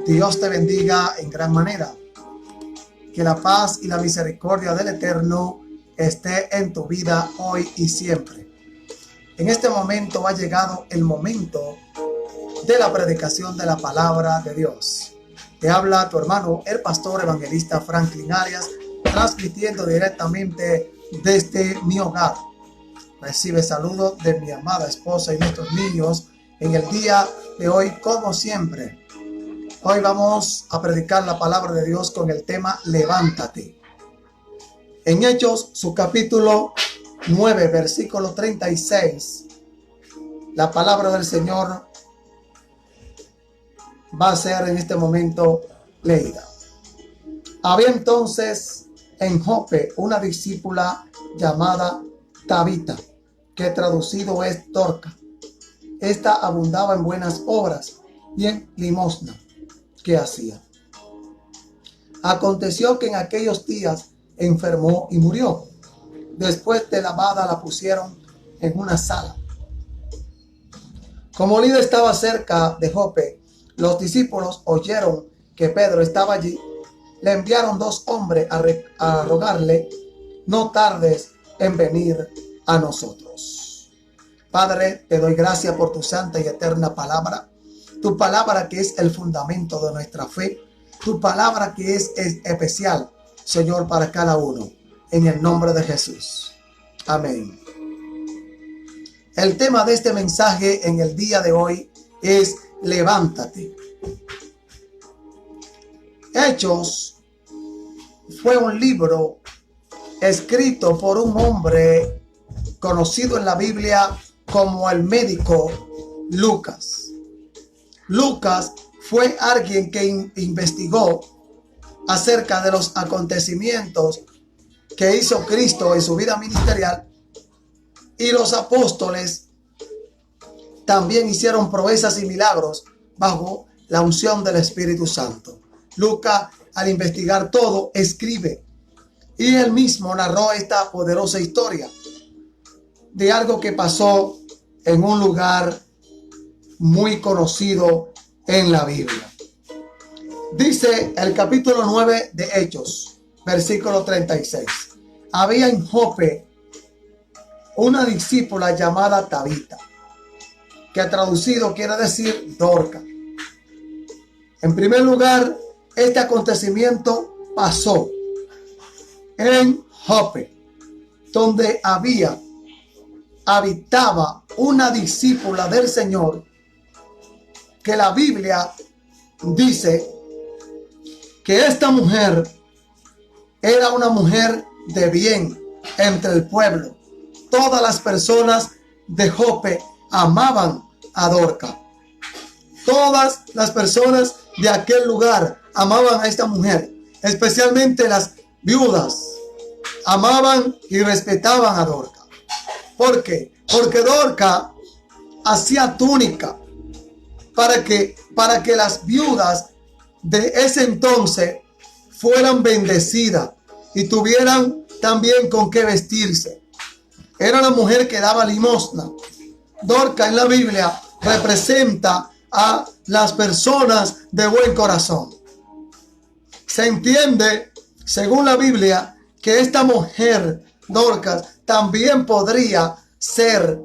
Dios te bendiga en gran manera. Que la paz y la misericordia del Eterno esté en tu vida hoy y siempre. En este momento ha llegado el momento de la predicación de la palabra de Dios. Te habla tu hermano, el pastor evangelista Franklin Arias, transmitiendo directamente desde mi hogar. Recibe saludos de mi amada esposa y nuestros niños en el día de hoy, como siempre. Hoy vamos a predicar la palabra de Dios con el tema Levántate. En Hechos, su capítulo 9, versículo 36, la palabra del Señor va a ser en este momento leída. Había entonces en Jope una discípula llamada Tabita, que traducido es Dorca. Esta abundaba en buenas obras y en limosna que hacía. Aconteció que en aquellos días enfermó y murió. Después de lavada la pusieron en una sala. Como Lida estaba cerca de Jope, los discípulos oyeron que Pedro estaba allí. Le enviaron 2 hombres a rogarle: no tardes en venir a nosotros. Padre, te doy gracias por tu santa y eterna palabra. Tu palabra que es el fundamento de nuestra fe. Tu palabra que es especial, Señor, para cada uno. En el nombre de Jesús. Amén. El tema de este mensaje en el día de hoy es Levántate. Hechos fue un libro escrito por un hombre conocido en la Biblia como el médico Lucas. Lucas fue alguien que investigó acerca de los acontecimientos que hizo Cristo en su vida ministerial, y los apóstoles también hicieron proezas y milagros bajo la unción del Espíritu Santo. Lucas, al investigar todo, escribe, y él mismo narró esta poderosa historia de algo que pasó en un lugar muy conocido en la Biblia. Dice el capítulo 9 de Hechos, versículo 36. Había en Jope una discípula llamada Tabita, que traducido quiere decir Dorca. En primer lugar, este acontecimiento pasó en Jope, donde habitaba una discípula del Señor, que la Biblia dice que esta mujer era una mujer de bien entre el pueblo. Todas las personas de Jope amaban a Dorca. Todas las personas de aquel lugar amaban a esta mujer, especialmente las viudas amaban y respetaban a Dorca. ¿Por qué? Porque Dorca hacía túnica para que las viudas de ese entonces fueran bendecidas y tuvieran también con qué vestirse. Era la mujer que daba limosna. Dorca en la Biblia representa a las personas de buen corazón. Se entiende, según la Biblia, que esta mujer, Dorcas, también podría ser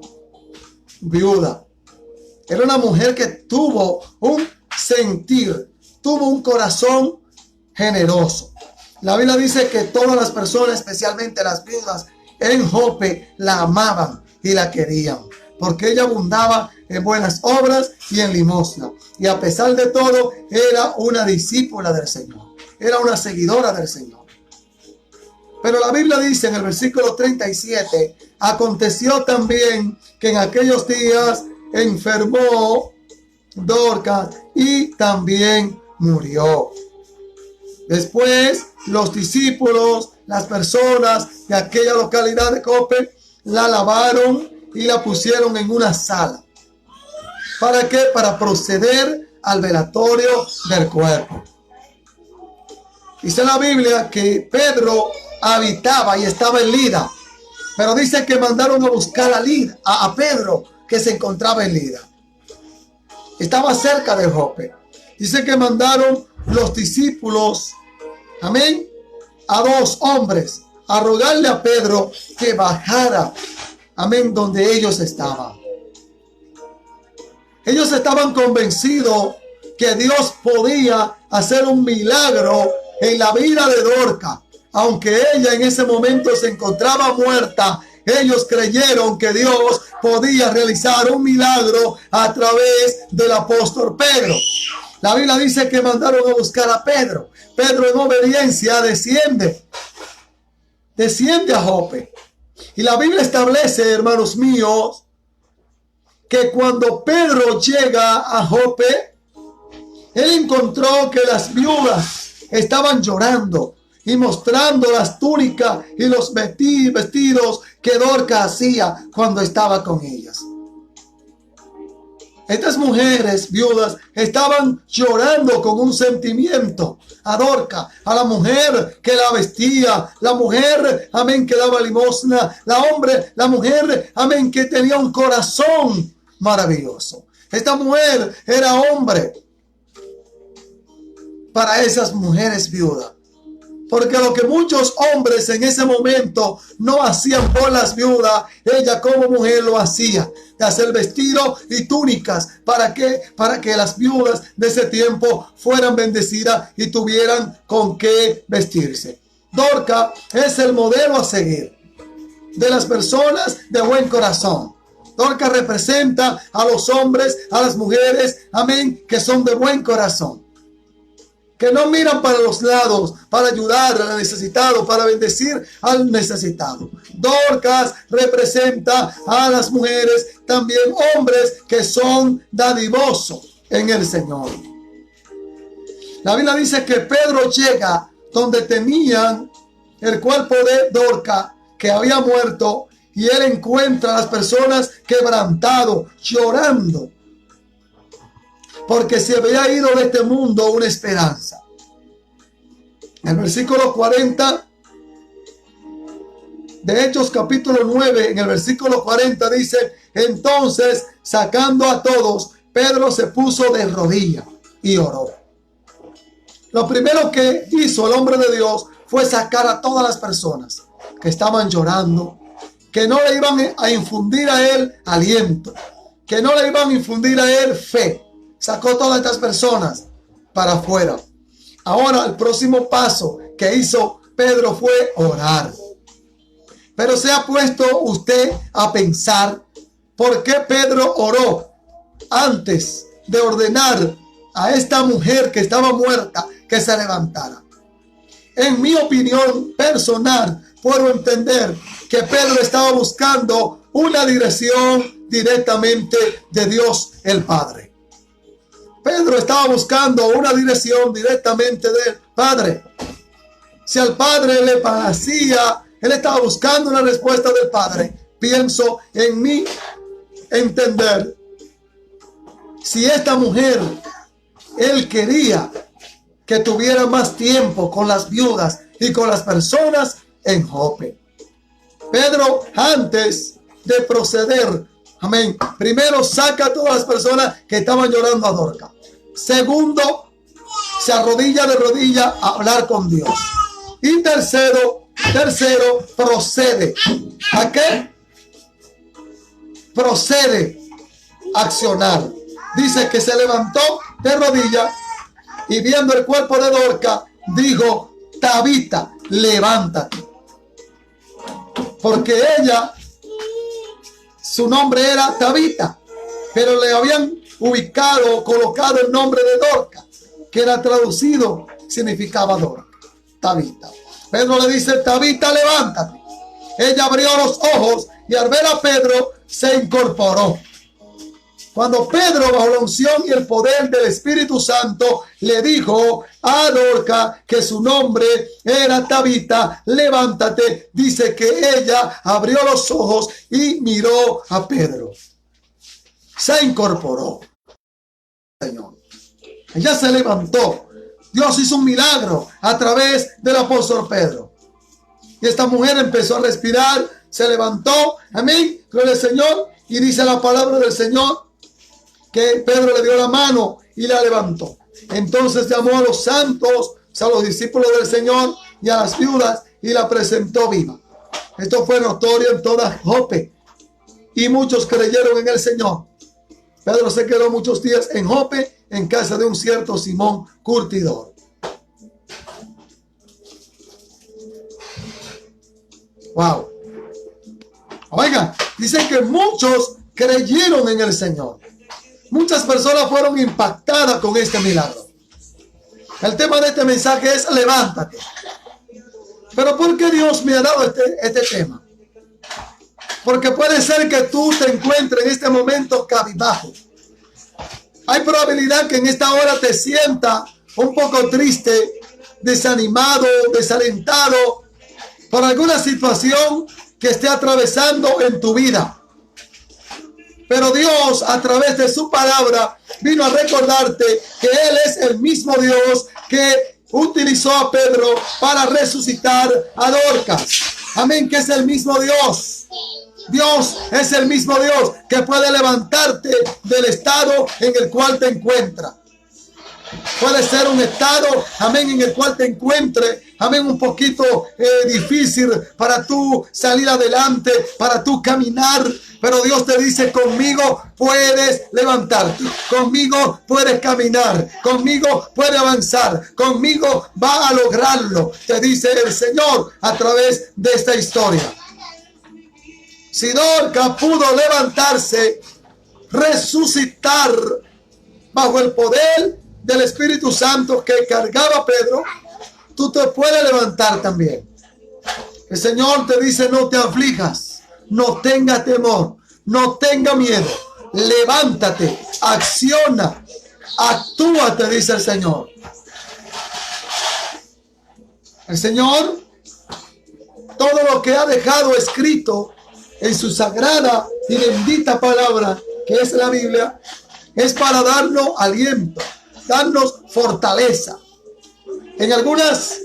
viuda. Era una mujer que tuvo un sentir, tuvo un corazón generoso. La Biblia dice que todas las personas, especialmente las viudas en Jope, la amaban y la querían, porque ella abundaba en buenas obras y en limosna. Y a pesar de todo, era una discípula del Señor, era una seguidora del Señor. Pero la Biblia dice en el versículo 37, aconteció también que en aquellos días enfermó Dorcas y también murió. Después los discípulos, las personas de aquella localidad de Jope, la lavaron y la pusieron en una sala. ¿Para qué? Para proceder al velatorio del cuerpo. Dice la Biblia que Pedro habitaba y estaba en Lida, pero dice que mandaron a buscar a Pedro, que se encontraba en Lida. Estaba cerca de Jope. Dice que mandaron los discípulos, amén, a 2 hombres a rogarle a Pedro que bajara, amén, donde ellos estaban. Ellos estaban convencidos que Dios podía hacer un milagro en la vida de Dorcas. Aunque ella en ese momento se encontraba muerta, ellos creyeron que Dios podía realizar un milagro a través del apóstol Pedro. La Biblia dice que mandaron a buscar a Pedro. Pedro en obediencia desciende a Jope. Y la Biblia establece, hermanos míos, que cuando Pedro llega a Jope, él encontró que las viudas estaban llorando y mostrando las túnicas y los vestidos que Dorcas hacía cuando estaba con ellas. Estas mujeres viudas estaban llorando con un sentimiento a Dorcas, a la mujer que la vestía, la mujer, amén, que daba limosna, la mujer, amén, que tenía un corazón maravilloso. Esta mujer era hombre para esas mujeres viudas. Porque lo que muchos hombres en ese momento no hacían por las viudas, ella como mujer lo hacía. De hacer vestidos y túnicas. ¿Para qué? Para que las viudas de ese tiempo fueran bendecidas y tuvieran con qué vestirse. Dorcas es el modelo a seguir de las personas de buen corazón. Dorcas representa a los hombres, a las mujeres, amén, que son de buen corazón. Que no miran para los lados, para ayudar al necesitado, para bendecir al necesitado. Dorcas representa a las mujeres, también hombres que son dadivosos en el Señor. La Biblia dice que Pedro llega donde tenían el cuerpo de Dorcas, que había muerto, y él encuentra a las personas quebrantados, llorando, porque se había ido de este mundo una esperanza. En el versículo 40 de Hechos capítulo 9, en el versículo 40 dice: entonces, sacando a todos, Pedro se puso de rodillas y oró. Lo primero que hizo el hombre de Dios fue sacar a todas las personas que estaban llorando, que no le iban a infundir a él aliento, que no le iban a infundir a él fe. Sacó todas estas personas para afuera. Ahora el próximo paso que hizo Pedro fue orar. Pero se ha puesto usted a pensar por qué Pedro oró antes de ordenar a esta mujer que estaba muerta que se levantara. En mi opinión personal, puedo entender que Pedro estaba buscando una dirección directamente de Dios el Padre. Pedro estaba buscando una dirección directamente del Padre. Si al Padre le parecía, él estaba buscando una respuesta del Padre. Pienso en mi entender, si esta mujer, él quería que tuviera más tiempo con las viudas y con las personas en Jope. Pedro, antes de proceder, amén, primero saca a todas las personas que estaban llorando a Dorcas. Segundo, se arrodilla de rodillas a hablar con Dios. Y tercero, procede. ¿A qué? Procede a accionar. Dice que se levantó de rodillas y viendo el cuerpo de Dorcas, dijo: Tabita, levántate. Porque ella, su nombre era Tabita, pero le habían colocado el nombre de Dorcas, que era traducido, significaba Dorcas, Tabita. Pedro le dice: Tabita, levántate. Ella abrió los ojos y al ver a Pedro se incorporó. Cuando Pedro, bajo la unción y el poder del Espíritu Santo, le dijo a Dorcas que su nombre era Tabita, levántate, dice que ella abrió los ojos y miró a Pedro. Se incorporó. Señor. Ella se levantó. Dios hizo un milagro a través del apóstol Pedro. Y esta mujer empezó a respirar, se levantó, amén, gloria al Señor, y dice la palabra del Señor que Pedro le dio la mano y la levantó. Entonces llamó a los santos, a los discípulos del Señor y a las viudas, y la presentó viva. Esto fue notorio en toda Jope, y muchos creyeron en el Señor. Pedro se quedó muchos días en Jope, en casa de un cierto Simón curtidor. Wow. Oigan, dice que muchos creyeron en el Señor. Muchas personas fueron impactadas con este milagro. El tema de este mensaje es levántate. Pero ¿por qué Dios me ha dado este tema? Porque puede ser que tú te encuentres en este momento cabizbajo. Hay probabilidad que en esta hora te sientas un poco triste, desanimado, desalentado por alguna situación que esté atravesando en tu vida. Pero Dios, a través de su palabra, vino a recordarte que Él es el mismo Dios que utilizó a Pedro para resucitar a Dorcas. Amén, que es el mismo Dios. Dios es el mismo Dios que puede levantarte del estado en el cual te encuentras. Puede ser un estado, amén, en el cual te encuentres, amén, un poquito difícil para tú salir adelante, para tú caminar. Pero Dios te dice, conmigo puedes levantarte, conmigo puedes caminar, conmigo puedes avanzar, conmigo va a lograrlo. Te dice el Señor a través de esta historia. Si Dorcas pudo levantarse, resucitar bajo el poder del Espíritu Santo que cargaba a Pedro, tú te puedes levantar también. El Señor te dice, no te aflijas, no tengas temor, no tengas miedo, levántate, acciona, actúa, te dice el Señor. El Señor, todo lo que ha dejado escrito en su sagrada y bendita palabra, que es la Biblia, es para darnos aliento, darnos fortaleza. En algunas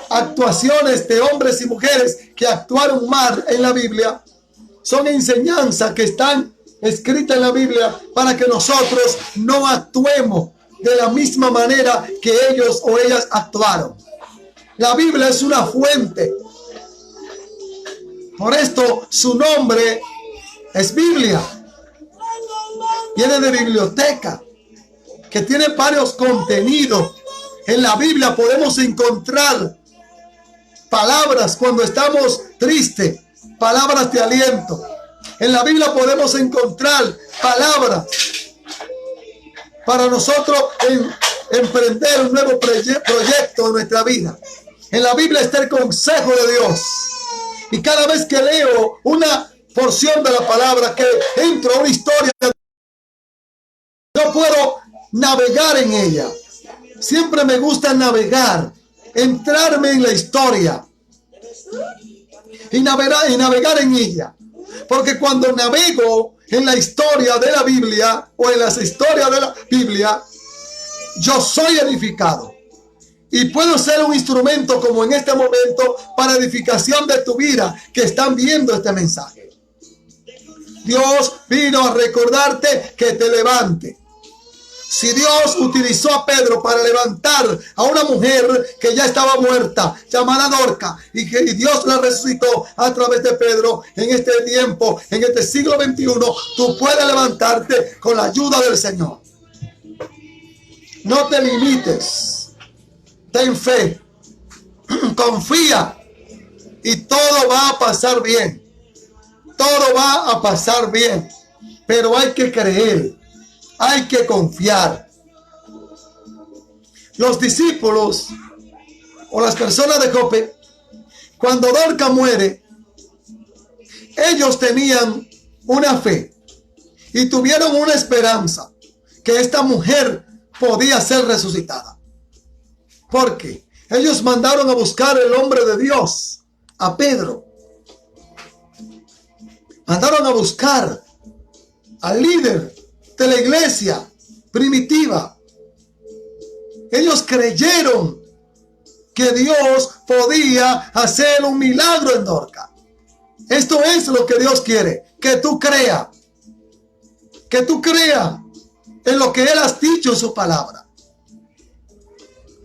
actuaciones de hombres y mujeres que actuaron mal en la Biblia, son enseñanzas que están escritas en la Biblia para que nosotros no actuemos de la misma manera que ellos o ellas actuaron. La Biblia es una fuente. Por esto su nombre es Biblia. Viene de biblioteca, que tiene varios contenidos. En la Biblia podemos encontrar palabras cuando estamos tristes, palabras de aliento. En la Biblia podemos encontrar palabras para nosotros emprender un nuevo proyecto en nuestra vida. En la Biblia está el consejo de Dios. Y cada vez que leo una porción de la palabra, que entro a una historia, yo puedo navegar en ella. Siempre me gusta navegar, entrarme en la historia y navegar en ella. Porque cuando navego en la historia de la Biblia o en las historias de la Biblia, yo soy edificado. Y puedo ser un instrumento como en este momento para edificación de tu vida que están viendo este mensaje. Dios vino a recordarte que te levante. Si Dios utilizó a Pedro para levantar a una mujer que ya estaba muerta, llamada Dorcas, y Dios la resucitó a través de Pedro, en este tiempo, en este siglo XXI, tú puedes levantarte con la ayuda del Señor. No te limites. Ten fe, confía y todo va a pasar bien. Todo va a pasar bien, pero hay que creer, hay que confiar. Los discípulos o las personas de Jope, cuando Dorcas muere, ellos tenían una fe y tuvieron una esperanza que esta mujer podía ser resucitada. Porque ellos mandaron a buscar el hombre de Dios, a Pedro. Mandaron a buscar al líder de la iglesia primitiva. Ellos creyeron que Dios podía hacer un milagro en Dorcas. Esto es lo que Dios quiere, que tú creas. Que tú creas. en lo que Él ha dicho en su palabra.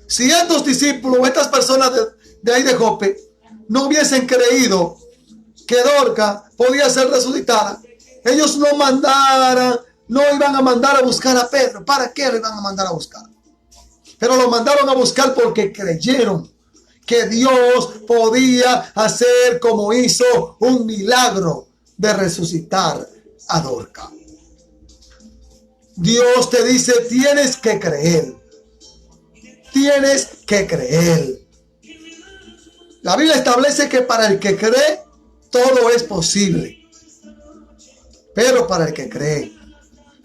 Si estos discípulos, estas personas de ahí de Jope, no hubiesen creído que Dorcas podía ser resucitada, ellos no iban a mandar a buscar a Pedro. ¿Para qué lo iban a mandar a buscar? Pero lo mandaron a buscar porque creyeron que Dios podía hacer como hizo un milagro de resucitar a Dorcas. Dios te dice, tienes que creer. Tienes que creer. La Biblia establece que para el que cree, todo es posible. Pero para el que cree,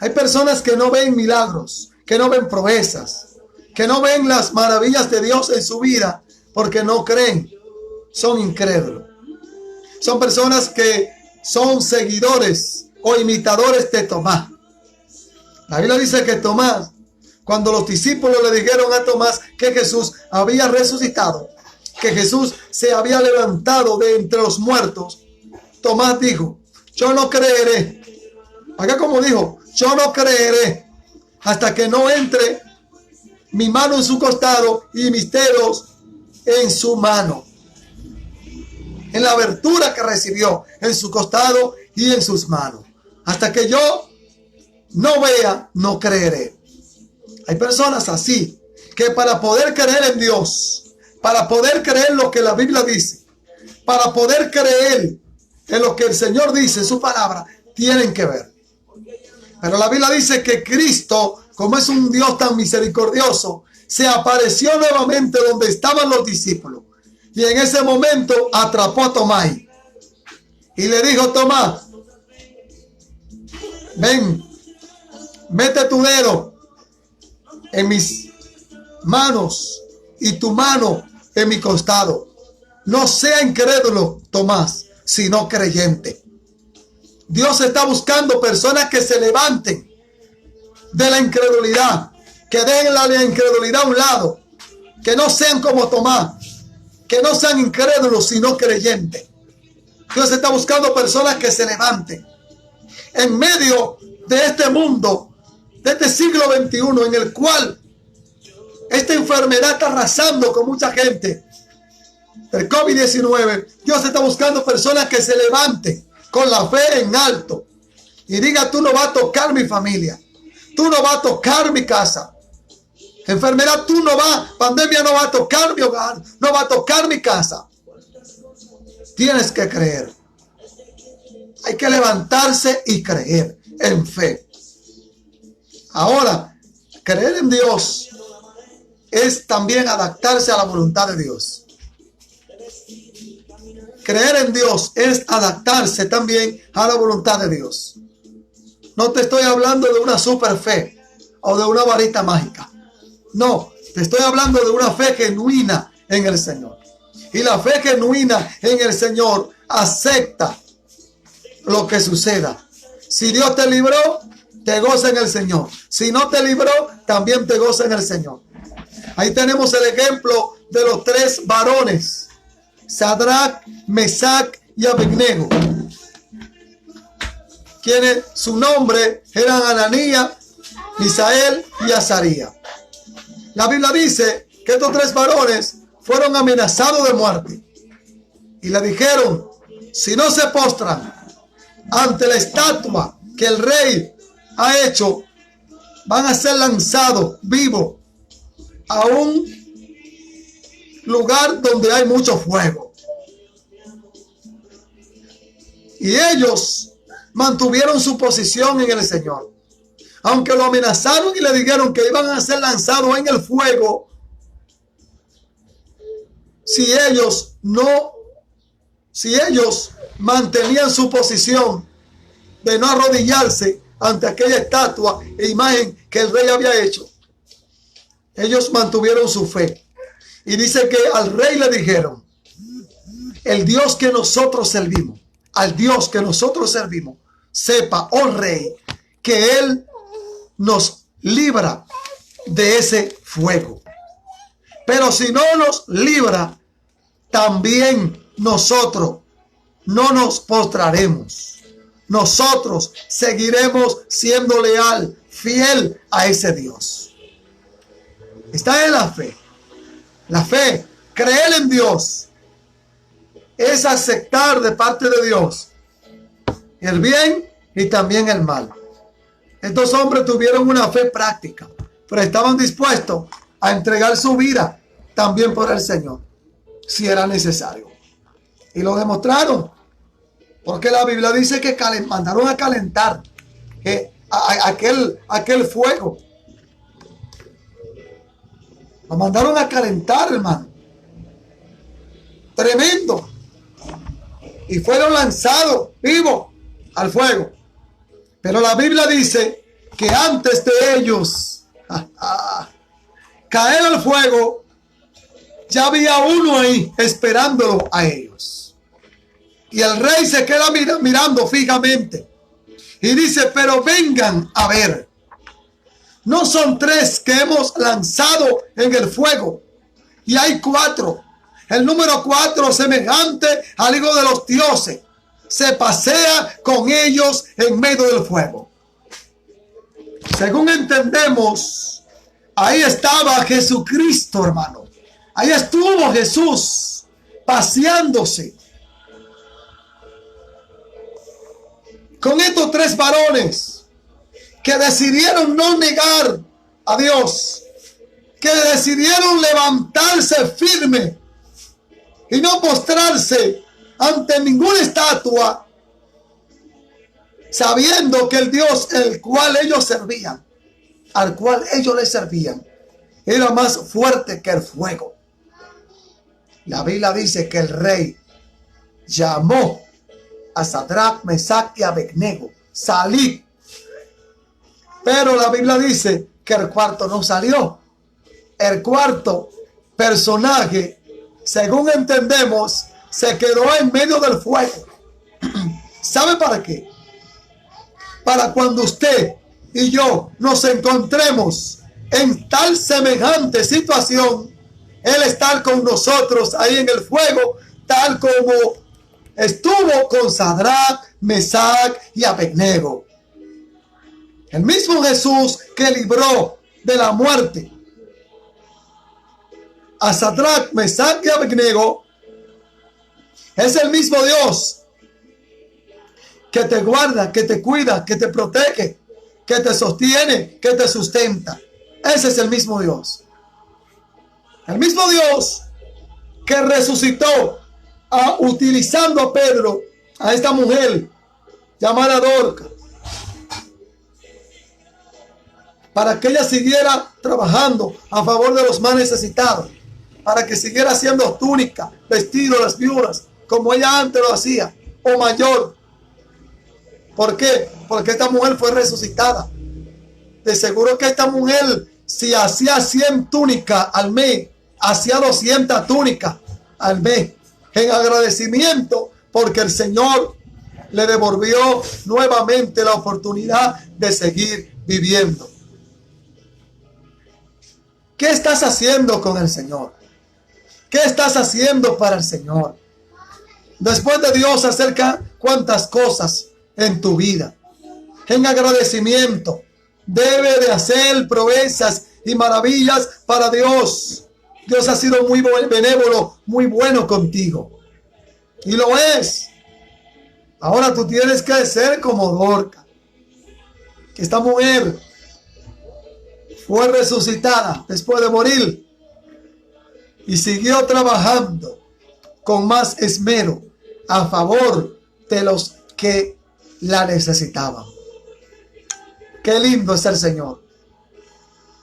hay personas que no ven milagros, que no ven proezas, que no ven las maravillas de Dios en su vida, porque no creen. Son incrédulos. Son personas que son seguidores o imitadores de Tomás. La Biblia dice que Tomás, cuando los discípulos le dijeron a Tomás que Jesús había resucitado, que Jesús se había levantado de entre los muertos, Tomás dijo, yo no creeré. Acá como dijo, yo no creeré hasta que no entre mi mano en su costado y mis dedos en su mano. En la abertura que recibió en su costado y en sus manos. Hasta que yo no vea, no creeré. Hay personas así que para poder creer en Dios, para poder creer lo que la Biblia dice, para poder creer en lo que el Señor dice en su palabra, tienen que ver. Pero la Biblia dice que Cristo, como es un Dios tan misericordioso, se apareció nuevamente donde estaban los discípulos. Y en ese momento atrapó a Tomás. Y le dijo, Tomás, ven, mete tu dedo en mis manos y tu mano en mi costado. No sea incrédulo, Tomás, sino creyente. Dios está buscando personas que se levanten de la incredulidad, que dejen la incredulidad a un lado, que no sean como Tomás, que no sean incrédulos, sino creyentes. Dios está buscando personas que se levanten en medio de este mundo, de este siglo XXI, en el cual esta enfermedad está arrasando con mucha gente, el COVID-19. Dios está buscando personas que se levanten con la fe en alto y diga, tú no vas a tocar mi familia, tú no vas a tocar mi casa, enfermedad tú no vas, pandemia no va a tocar mi hogar, no va a tocar mi casa. Tienes que creer. Hay que levantarse y creer en fe. Ahora, creer en Dios es también adaptarse a la voluntad de Dios. Creer en Dios es adaptarse también a la voluntad de Dios. No te estoy hablando de una super fe o de una varita mágica. No, te estoy hablando de una fe genuina en el Señor. Y la fe genuina en el Señor acepta lo que suceda. Si Dios te libró, te goza en el Señor. Si no te libró, también te goza en el Señor. Ahí tenemos el ejemplo de los tres varones, Sadrach, Mesac y Abednego, quienes su nombre eran Ananías, Misael y Azarías. La Biblia dice que estos tres varones fueron amenazados de muerte y le dijeron, si no se postran ante la estatua que el rey ha hecho, van a ser lanzados vivos a un lugar donde hay mucho fuego. Y ellos mantuvieron su posición en el Señor. Aunque lo amenazaron y le dijeron que iban a ser lanzados en el fuego, si ellos mantenían su posición de no arrodillarse ante aquella estatua e imagen que el rey había hecho, ellos mantuvieron su fe. Y dice que al rey le dijeron, el Dios que nosotros servimos, al Dios que nosotros servimos, sepa, oh rey, que Él nos libra de ese fuego. Pero si no nos libra, también nosotros no nos postraremos. Nosotros seguiremos siendo leal, fiel a ese Dios. Está en la fe. La fe, creer en Dios, es aceptar de parte de Dios el bien y también el mal. Estos hombres tuvieron una fe práctica, pero estaban dispuestos a entregar su vida también por el Señor, si era necesario. Y lo demostraron, porque la Biblia dice que mandaron a calentar aquel fuego. Lo mandaron a calentar, hermano. Tremendo. Y fueron lanzados vivos al fuego. Pero la Biblia dice que antes de ellos caer al fuego, ya había uno ahí esperándolo a ellos. Y el rey se queda mirando fijamente y dice: pero vengan a ver, no son 3 que hemos lanzado en el fuego, y hay 4. El número 4, semejante al Hijo de los dioses, se pasea con ellos en medio del fuego. Según entendemos, ahí estaba Jesucristo, hermano. Ahí estuvo Jesús paseándose con estos 3 varones que decidieron no negar a Dios, que decidieron levantarse firme y no postrarse ante ninguna estatua, sabiendo que el Dios al cual ellos le servían, era más fuerte que el fuego. La Biblia dice que el rey llamó a Sadrach, Mesach y Abednego: salid. Pero la Biblia dice que el cuarto no salió. El cuarto personaje, según entendemos, se quedó en medio del fuego. ¿Sabe para qué? Para cuando usted y yo nos encontremos en tal semejante situación, Él estar con nosotros ahí en el fuego, tal como estuvo con Sadrach, Mesach y Abednego. El mismo Jesús que libró de la muerte a Sadrach, Mesach y Abednego es el mismo Dios que te guarda, que te cuida, que te protege, que te sostiene, que te sustenta. Ese es el mismo Dios. El mismo Dios que resucitó utilizando a Pedro, a esta mujer llamada Dorcas, para que ella siguiera trabajando a favor de los más necesitados, para que siguiera haciendo túnica, vestido a las viudas, como ella antes lo hacía, o mayor. ¿Por qué? Porque esta mujer fue resucitada. De seguro que esta mujer, si hacía 100 túnicas al mes, hacía 200 túnicas al mes, en agradecimiento, porque el Señor le devolvió nuevamente la oportunidad de seguir viviendo. ¿Qué estás haciendo con el Señor? ¿Qué estás haciendo para el Señor? Después de Dios acerca cuántas cosas en tu vida. En agradecimiento, debe de hacer proezas y maravillas para Dios. Dios ha sido muy benévolo, muy bueno contigo. Y lo es. Ahora tú tienes que ser como Dorcas. Que esta mujer fue resucitada después de morir y siguió trabajando con más esmero a favor de los que la necesitaban. Qué lindo es el Señor.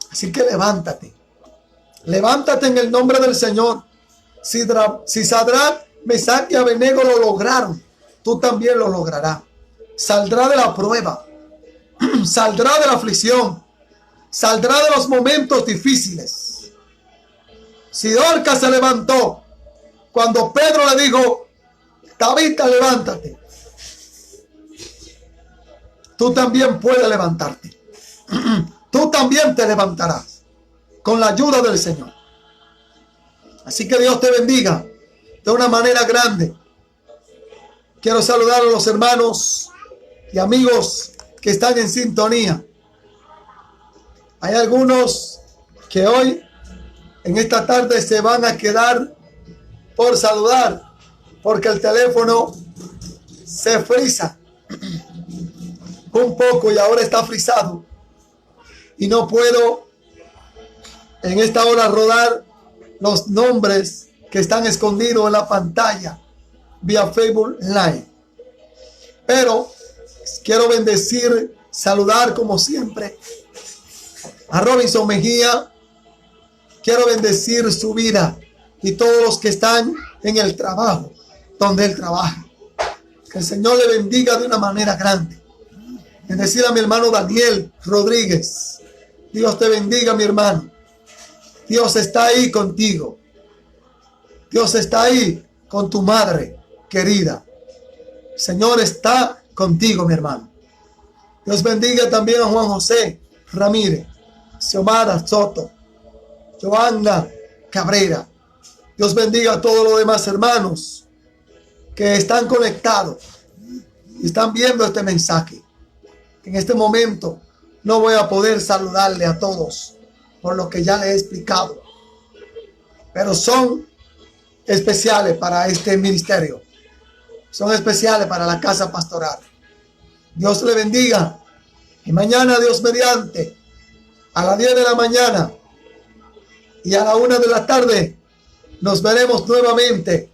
Así que levántate. Levántate en el nombre del Señor. Si Sadrach, Mesach y Abednego lo lograron, tú también lo lograrás. Saldrá de la prueba. Saldrá de la aflicción. Saldrá de los momentos difíciles. Si Dorcas se levantó cuando Pedro le dijo: Tabita, levántate, tú también puedes levantarte. Tú también te levantarás con la ayuda del Señor. Así que Dios te bendiga de una manera grande. Quiero saludar a los hermanos y amigos que están en sintonía. Hay algunos que hoy, en esta tarde, se van a quedar por saludar, porque el teléfono se frisa un poco y ahora está frisado. Y no puedo en esta hora rodar los nombres que están escondidos en la pantalla vía Facebook Live. Pero quiero bendecir, saludar como siempre a Robinson Mejía. Quiero bendecir su vida y todos los que están en el trabajo donde él trabaja. Que el Señor le bendiga de una manera grande. Bendecir a mi hermano Daniel Rodríguez. Dios te bendiga, mi hermano. Dios está ahí contigo. Dios está ahí con tu madre querida. El Señor está contigo, mi hermano. Dios bendiga también a Juan José Ramírez, Xiomara Soto, Joanna Cabrera. Dios bendiga a todos los demás hermanos que están conectados y están viendo este mensaje. En este momento no voy a poder saludarle a todos por lo que ya le he explicado, pero son especiales para este ministerio, son especiales para la casa pastoral. Dios le bendiga y mañana, Dios mediante, a las 10 de la mañana y a la 1 de la tarde nos veremos nuevamente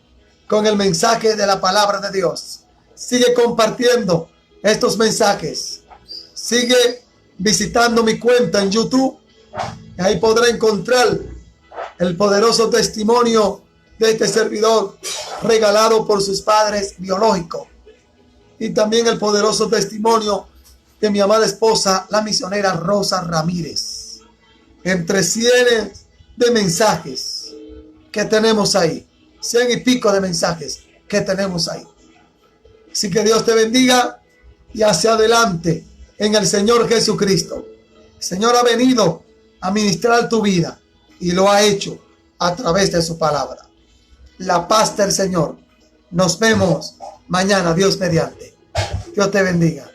con el mensaje de la palabra de Dios. Sigue compartiendo estos mensajes. Sigue visitando mi cuenta en YouTube. Y ahí podrá encontrar el poderoso testimonio de este servidor regalado por sus padres biológicos. Y también el poderoso testimonio de mi amada esposa, la misionera Rosa Ramírez. Entre cientos de mensajes que tenemos ahí. 100 y pico de mensajes que tenemos ahí. Así que Dios te bendiga y hacia adelante en el Señor Jesucristo. El Señor ha venido a ministrar tu vida y lo ha hecho a través de su palabra. La paz del Señor. Nos vemos mañana, Dios mediante. Dios te bendiga.